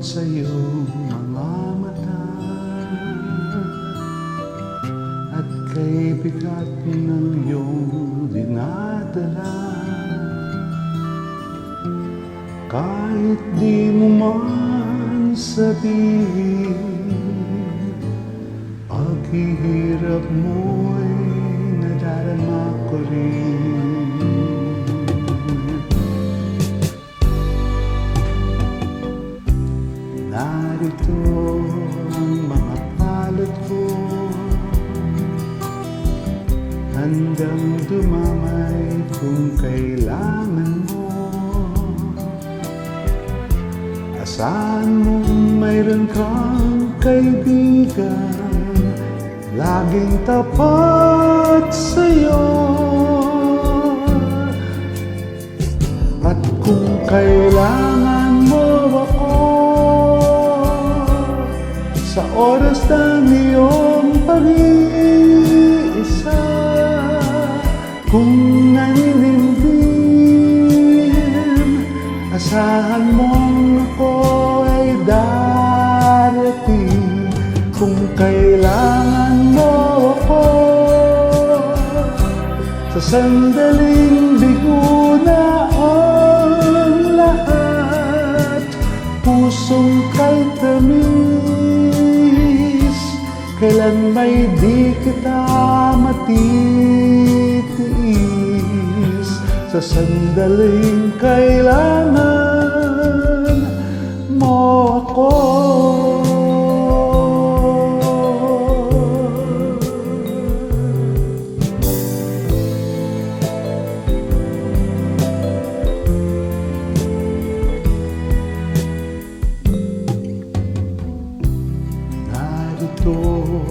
sa iyong mga mata at kay bigat ng iyong dinadala. Kahit di mo man sabihin, paghihirap mo'y nadarama ko rin. Narito ang mga palad ko, handang dumamay kung kailangan mo. Asahan mo mayroon kang kaibigan, laging tapat sa'yo. At kung kailangan mo ako sa oras ng iyong pag-iisa, kung naninindim, asahan mong ako ay darating. Kung kailangan mo ako sa sandaling bigo na ang lahat, pusong kay tamis, kailan may di kita matitiis. Sa sandaling kailangan mo ako. Narito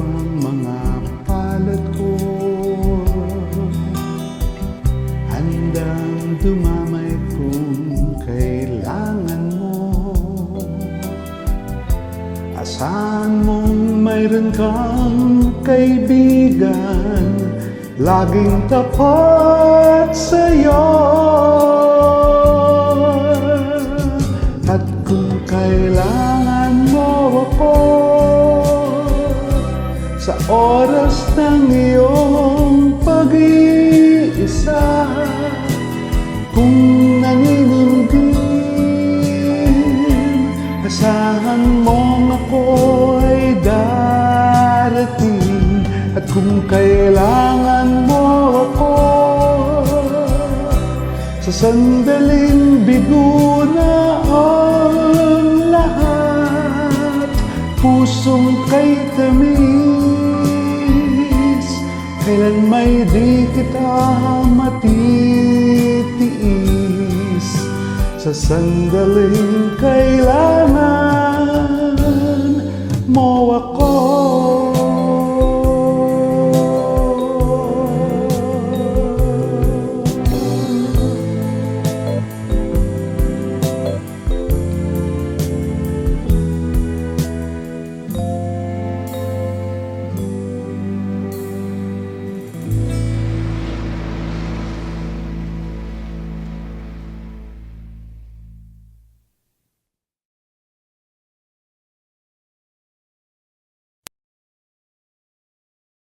ang mga palad ko, handang dumamay kung kailangan mo. Asahan mong mayroon kang kaibigan, laging tapat sa'yo. At kung kailangan mo ako sa oras ng iyong pag-iisa, kung naninindim, asahan mong ako ay darating. At kung kailangan mo ako sa sandaling bigo na ang lahat, pusong kay tamis, kailan may di kita matitiis. Sa sandaling kailangan mo ako.